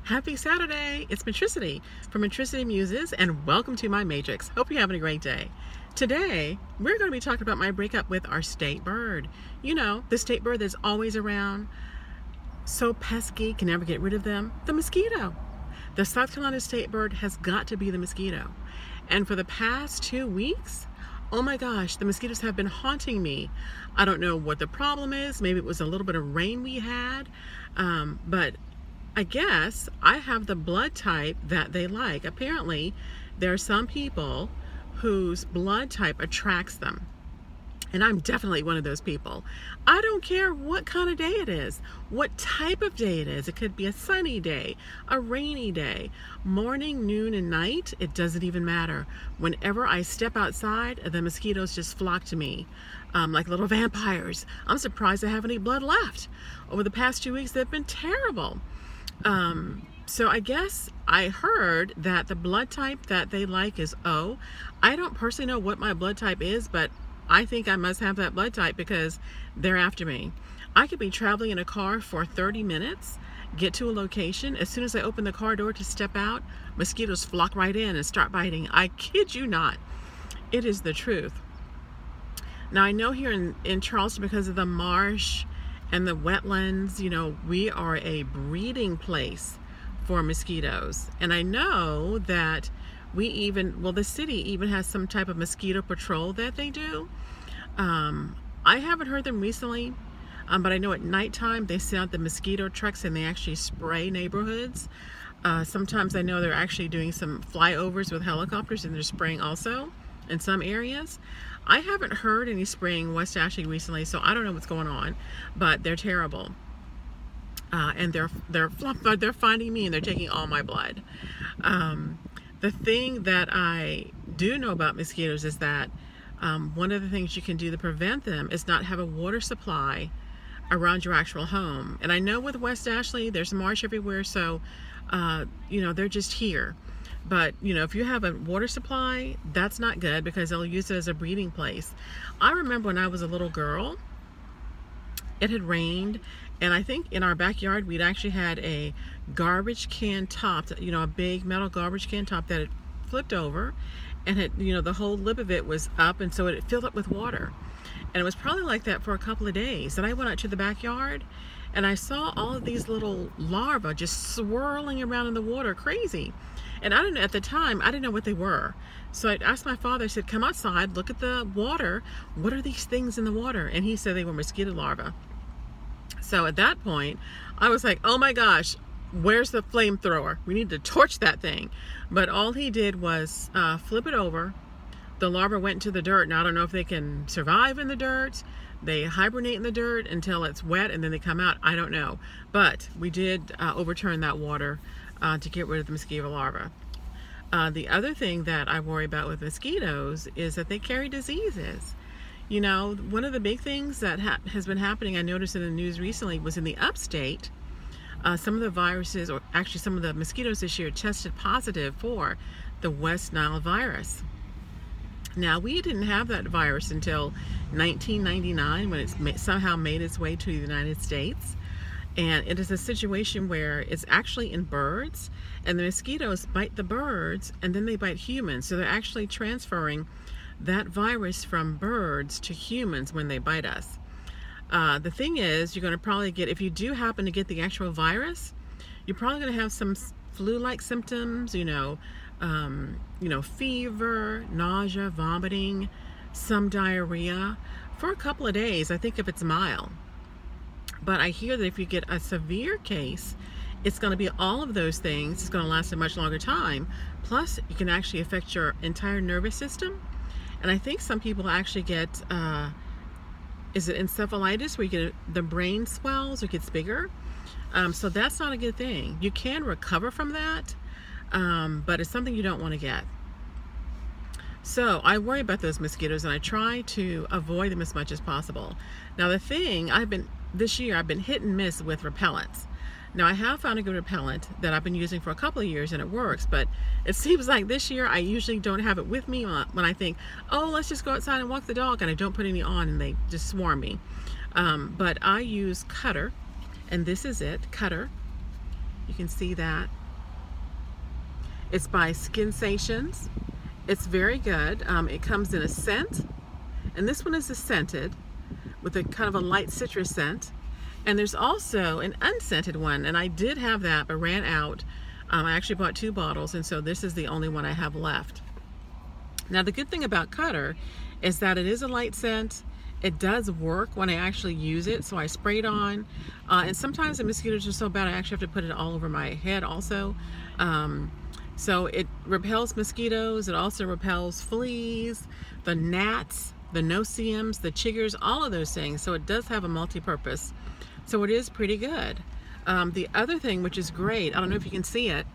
Happy Saturday! It's Matrixity from Matrixity Muses, and welcome to my Matrix. Hope you're having a great day. Today, we're going to be talking about my breakup with our state bird. You know, the state bird that's always around, so pesky, can never get rid of them, the mosquito. The South Carolina state bird has got to be the mosquito. And for the past 2 weeks, oh my gosh, the mosquitoes have been haunting me. I don't know what the problem is. Maybe it was a little bit of rain we had, but I guess I have the blood type that they like. Apparently, there are some people whose blood type attracts them. And I'm definitely one of those people. I don't care what kind of day it is, what type of day it is. It could be a sunny day, a rainy day, morning, noon, and night. It doesn't even matter. Whenever I step outside, the mosquitoes just flock to me like little vampires. I'm surprised I have any blood left. Over the past 2 weeks, they've been terrible. So I guess I heard that the blood type that they like is O. I don't personally know what my blood type is, but I think I must have that blood type because they're after me. I could be traveling in a car for 30 minutes, get to a location. As soon as I open the car door to step out, mosquitoes flock right in and start biting. I kid you not. It is the truth. Now I know here in Charleston, because of the marsh and the wetlands, you know, we are a breeding place for mosquitoes. And I know that the city even has some type of mosquito patrol that they do. I haven't heard them recently, but I know at nighttime they send out the mosquito trucks and they actually spray neighborhoods. Sometimes I know they're actually doing some flyovers with helicopters and they're spraying also in some areas. I haven't heard any spraying West Ashley recently, so I don't know what's going on, but they're terrible. And they're finding me and they're taking all my blood. The thing that I do know about mosquitoes is that one of the things you can do to prevent them is not have a water supply around your actual home. And I know with West Ashley, there's marsh everywhere, so you know, they're just here. But, you know, if you have a water supply, that's not good because they'll use it as a breeding place. I remember when I was a little girl, it had rained, and I think in our backyard, we'd actually had a garbage can top, you know, a big metal garbage can top that had flipped over, and it, you know, the whole lip of it was up, and so it filled up with water. And it was probably like that for a couple of days. And I went out to the backyard, and I saw all of these little larvae just swirling around in the water, crazy. And I didn't, at the time, I didn't know what they were. So I asked my father, I said, come outside, look at the water. What are these things in the water? And he said they were mosquito larvae. So at that point, I was like, oh my gosh, where's the flamethrower? We need to torch that thing. But all he did was flip it over. The larvae went into the dirt. Now, I don't know if they can survive in the dirt. They hibernate in the dirt until it's wet and then they come out. I don't know. But we did overturn that water to get rid of the mosquito larvae. The other thing that I worry about with mosquitoes is that they carry diseases. You know, one of the big things that has been happening, I noticed in the news recently, was in the upstate. Some of the viruses, or actually some of the mosquitoes this year, tested positive for the West Nile virus. Now, we didn't have that virus until 1999 when it somehow made its way to the United States. And it is a situation where it's actually in birds, and the mosquitoes bite the birds and then they bite humans. So they're actually transferring that virus from birds to humans when they bite us. The thing is, you're going to probably get, if you do happen to get the actual virus, you're probably going to have some flu-like symptoms, you know, fever, nausea, vomiting, some diarrhea for a couple of days, I think, if it's mild. But I hear that if you get a severe case, it's going to be all of those things. It's going to last a much longer time. Plus, it can actually affect your entire nervous system. And I think some people actually get, is it encephalitis, where you get the brain swells or gets bigger? So that's not a good thing. You can recover from that, but it's something you don't want to get. So I worry about those mosquitoes and I try to avoid them as much as possible. Now the thing, this year I've been hit and miss with repellents. Now I have found a good repellent that I've been using for a couple of years and it works, but it seems like this year I usually don't have it with me when I think, oh, let's just go outside and walk the dog, and I don't put any on and they just swarm me. But I use Cutter, and this is it, Cutter. You can see that. It's by Skinsations. It's very good. It comes in a scent, and this one is a scented with a kind of a light citrus scent. And there's also an unscented one, and I did have that but ran out. I actually bought 2 bottles, and so this is the only one I have left. Now the good thing about Cutter is that it is a light scent. It does work when I actually use it, so I spray it on. And sometimes the mosquitoes are so bad I actually have to put it all over my head also. So it repels mosquitoes, it also repels fleas, the gnats, the no-see-ums, the chiggers, all of those things. So it does have a multi-purpose. So it is pretty good. The other thing, which is great, I don't know if you can see it,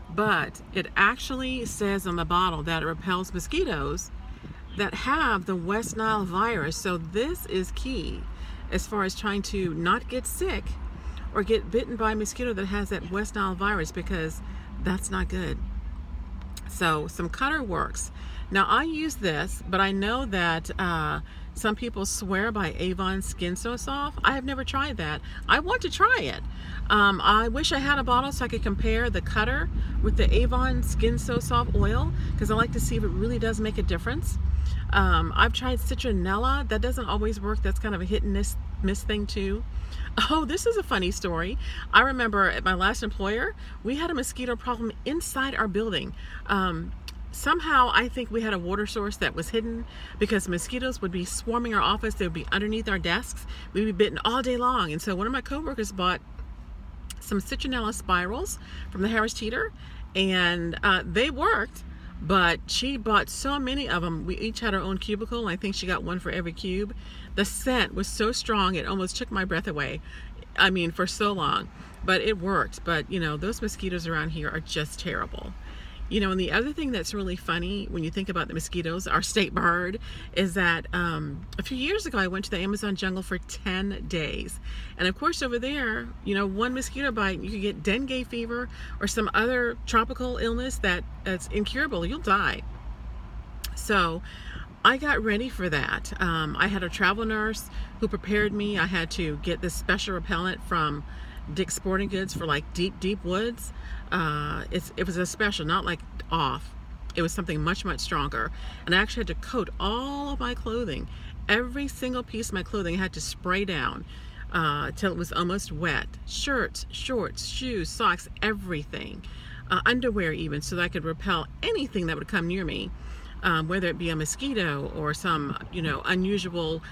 but it actually says on the bottle that it repels mosquitoes that have the West Nile virus. So this is key as far as trying to not get sick or get bitten by a mosquito that has that West Nile virus, because that's not good. So some Cutter works. Now I use this, but I know that some people swear by Avon Skin So Soft. I have never tried that. I want to try it. I wish I had a bottle so I could compare the Cutter with the Avon Skin So Soft oil, because I like to see if it really does make a difference. I've tried citronella. That doesn't always work. That's kind of a hit and miss thing too. Oh, this is a funny story. I remember at my last employer, we had a mosquito problem inside our building. Somehow I think we had a water source that was hidden, because mosquitoes would be swarming our office. They would be underneath our desks. We'd be bitten all day long. And so one of my coworkers bought some citronella spirals from the Harris Teeter, and they worked, but she bought so many of them. We each had our own cubicle, and I think she got one for every cube. The scent was so strong it almost took my breath away. I mean, for so long, but it worked. But you know, those mosquitoes around here are just terrible. You know, and the other thing that's really funny when you think about the mosquitoes, our state bird, is that a few years ago I went to the Amazon jungle for 10 days. And of course over there, you know, one mosquito bite, you could get dengue fever or some other tropical illness that's incurable. You'll die. So I got ready for that. I had a travel nurse who prepared me. I had to get this special repellent from Dick's Sporting Goods for like deep woods. It was a special, not like off. It was something much stronger. And I actually had to coat all of my clothing. Every single piece of my clothing I had to spray down till it was almost wet. Shirts, shorts, shoes, socks, everything. Underwear even, so that I could repel anything that would come near me, whether it be a mosquito or some, you know, unusual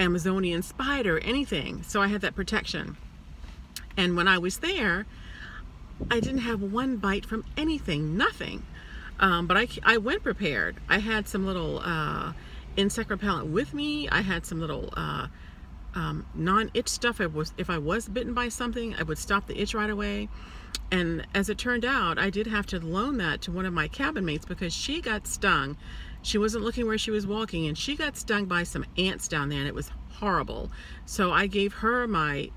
Amazonian spider, anything. So I had that protection. And when I was there, I didn't have one bite from anything, nothing. But I went prepared. I had some little insect repellent with me. I had some little non-itch stuff. If I was bitten by something, I would stop the itch right away. And as it turned out, I did have to loan that to one of my cabin mates, because she got stung. She wasn't looking where she was walking, and she got stung by some ants down there, and it was horrible. So I gave her my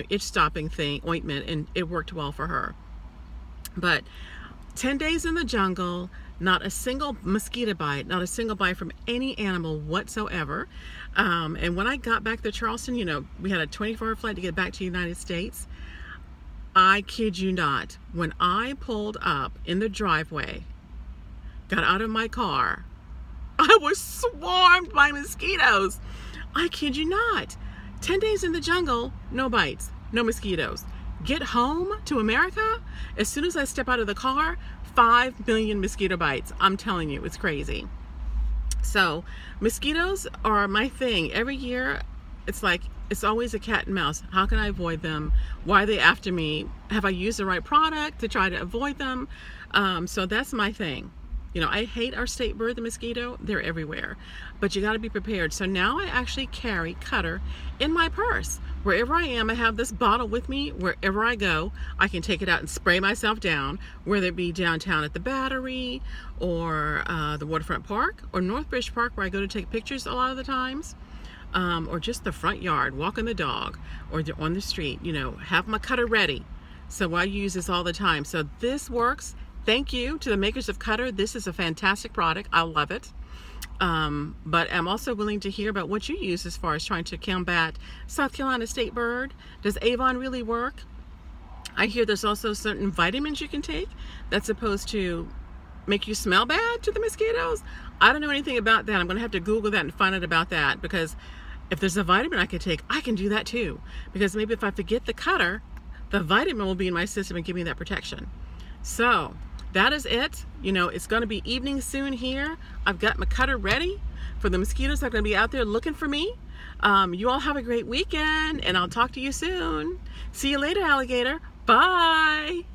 itch stopping ointment, and it worked well for her. But 10 days in the jungle, not a single mosquito bite, not a single bite from any animal whatsoever. And when I got back to Charleston, you know, we had a 24-hour flight to get back to the United States. I kid you not, when I pulled up in the driveway, got out of my car, I was swarmed by mosquitoes. I kid you not. 10 days in the jungle, no bites, no mosquitoes. Get home to America, as soon as I step out of the car, 5 million mosquito bites. I'm telling you, it's crazy. So mosquitoes are my thing. Every year, it's always a cat and mouse. How can I avoid them? Why are they after me? Have I used the right product to try to avoid them? So that's my thing. You know, I hate our state bird, the mosquito. They're everywhere. But you got to be prepared. So now I actually carry Cutter in my purse. Wherever I am, I have this bottle with me. Wherever I go, I can take it out and spray myself down, whether it be downtown at the Battery or the Waterfront Park or Northbridge Park, where I go to take pictures a lot of the times, or just the front yard, walking the dog, or on the street. You know, have my Cutter ready. So I use this all the time. So this works. Thank you to the makers of Cutter. This is a fantastic product. I love it. But I'm also willing to hear about what you use as far as trying to combat South Carolina state bird. Does Avon really work? I hear there's also certain vitamins you can take that's supposed to make you smell bad to the mosquitoes. I don't know anything about that. I'm going to have to Google that and find out about that, because if there's a vitamin I can take, I can do that too. Because maybe if I forget the cutter, the vitamin will be in my system and give me that protection. So that is it. You know, it's going to be evening soon here. I've got my cutter ready for the mosquitoes that are going to be out there looking for me. You all have a great weekend, and I'll talk to you soon. See you later, alligator. Bye.